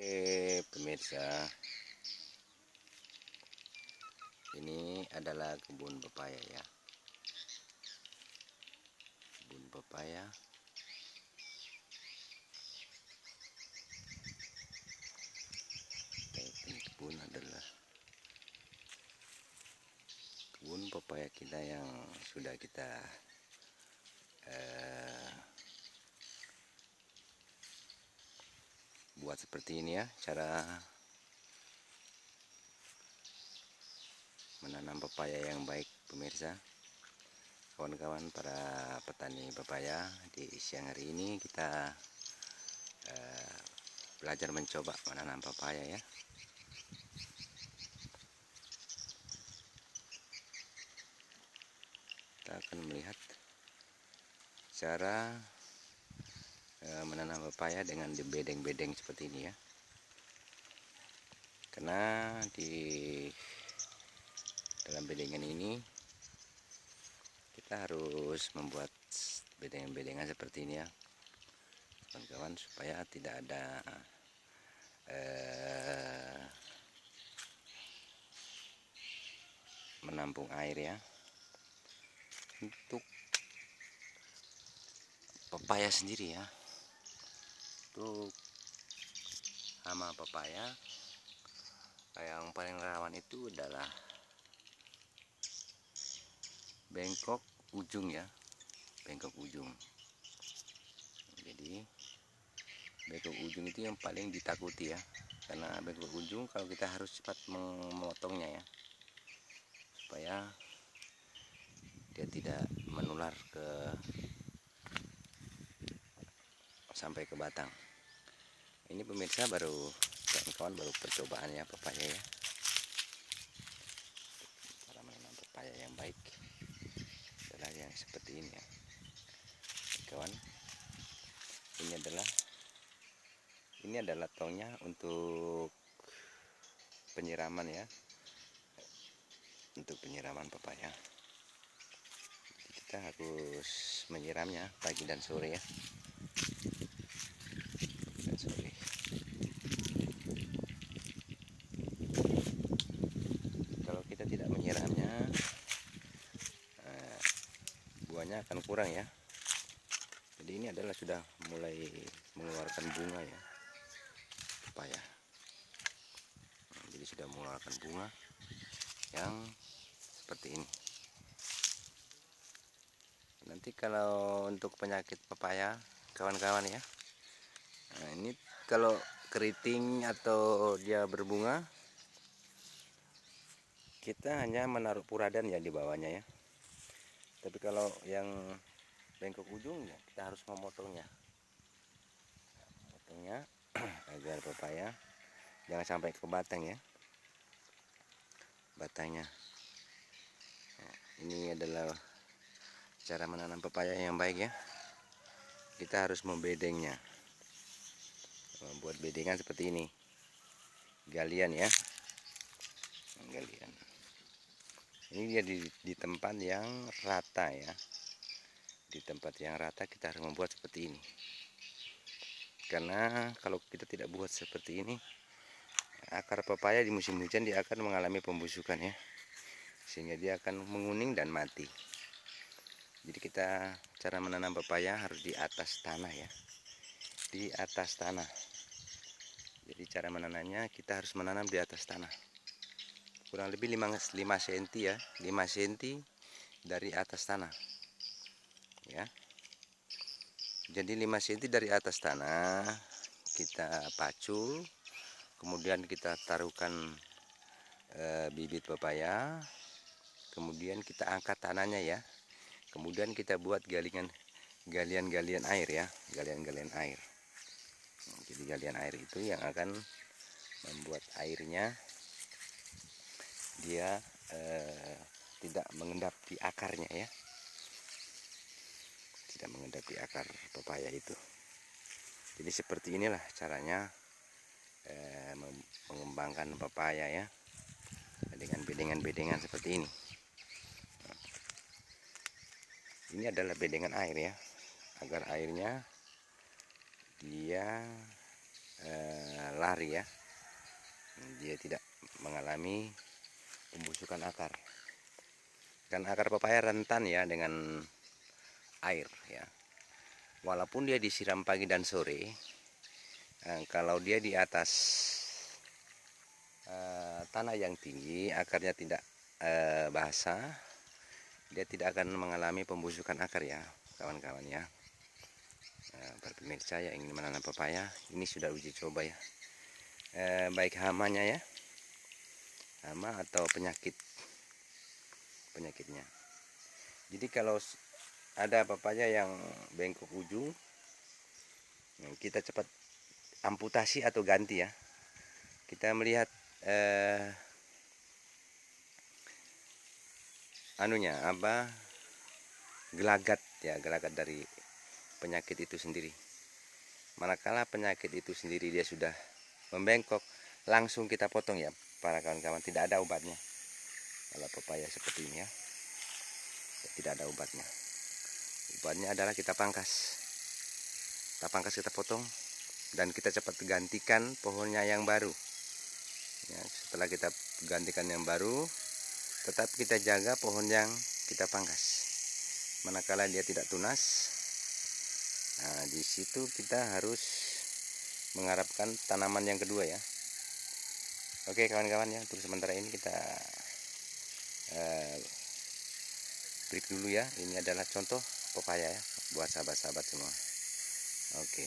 Pemirsa, ini adalah kebun pepaya ya. Kebun pepaya. Kebun adalah kebun pepaya kita yang sudah kita buat seperti ini ya, cara menanam pepaya yang baik pemirsa. Kawan-kawan para petani pepaya, di siang hari ini kita belajar mencoba menanam pepaya ya. Kita akan melihat cara menanam pepaya dengan di bedeng-bedeng seperti ini ya. Karena di dalam bedengan ini kita harus membuat bedengan-bedengan seperti ini ya, kawan-kawan, supaya tidak ada menampung air ya. Untuk pepaya sendiri ya, untuk hama pepaya yang paling rawan itu adalah bengkok ujung ya, bengkok ujung. Jadi bengkok ujung itu yang paling ditakuti ya, karena bengkok ujung kalau kita harus cepat memotongnya ya, supaya dia tidak menular sampai ke batang. Ini pemirsa baru, kawan-kawan, baru percobaan ya pepaya ya, cara menanam pepaya yang baik adalah yang seperti ini ya kawan. Ini adalah tongnya untuk penyiraman ya, untuk penyiraman pepaya. Kita harus menyiramnya pagi dan sore ya, pagi dan sore. Kalau kita tidak menyiramnya, buahnya akan kurang ya. Jadi ini adalah sudah mulai mengeluarkan bunga ya pepaya. Jadi sudah mengeluarkan bunga yang seperti ini. Nanti kalau untuk penyakit pepaya kawan-kawan ya, nah ini kalau keriting atau dia berbunga, kita hanya menaruh puradan ya di bawahnya ya. Tapi kalau yang bengkok ujung ya, kita harus memotongnya, agar pepaya jangan sampai ke batang ya, batangnya. Nah, ini adalah cara menanam pepaya yang baik ya. Kita harus membedengnya, membuat bedengan seperti ini, galian ya, galian. Ini dia di tempat yang rata ya, di tempat yang rata kita harus membuat seperti ini. Karena kalau kita tidak buat seperti ini, akar pepaya di musim hujan dia akan mengalami pembusukan ya, sehingga dia akan menguning dan mati. Jadi kita cara menanam pepaya harus di atas tanah ya, di atas tanah. Jadi cara menanamnya kita harus menanam di atas tanah, kurang lebih 5 cm ya, 5 cm dari atas tanah ya. Jadi 5 cm dari atas tanah kita pacul, kemudian kita taruhkan bibit pepaya, kemudian kita angkat tanahnya ya, kemudian kita buat galian-galian air ya, galian-galian air. Jadi galian air itu yang akan membuat airnya dia tidak mengendap di akarnya ya, tidak mengendap di akar pepaya itu. Jadi seperti inilah caranya mengembangkan pepaya ya, dengan bedengan-bedengan seperti ini. Ini adalah bedengan air ya, agar airnya dia lari ya, dia tidak mengalami pembusukan akar. Kan akar pepaya rentan ya dengan air ya. Walaupun dia disiram pagi dan sore, kalau dia di atas tanah yang tinggi, akarnya tidak basah, dia tidak akan mengalami pembusukan akar ya kawan-kawan ya. Para pemirsa yang ingin menanam pepaya, ini sudah uji coba ya, baik hamanya ya, hama atau penyakitnya. Jadi kalau ada pepaya yang bengkok ujung, kita cepat amputasi atau ganti ya. Kita melihat gelagat ya, gelagat dari penyakit itu sendiri. Manakala penyakit itu sendiri dia sudah membengkok, langsung kita potong ya para kawan-kawan, tidak ada obatnya. Kalau pepaya seperti ini ya, tidak ada obatnya. Obatnya adalah kita pangkas. Kita potong dan kita cepat gantikan pohonnya yang baru. Ya, setelah kita gantikan yang baru, tetap kita jaga pohon yang kita pangkas. Manakala dia tidak tunas, nah di situ kita harus mengharapkan tanaman yang kedua ya. Oke kawan-kawan ya, untuk sementara ini kita break dulu ya. Ini adalah contoh pepaya ya buat sahabat-sahabat semua. Oke.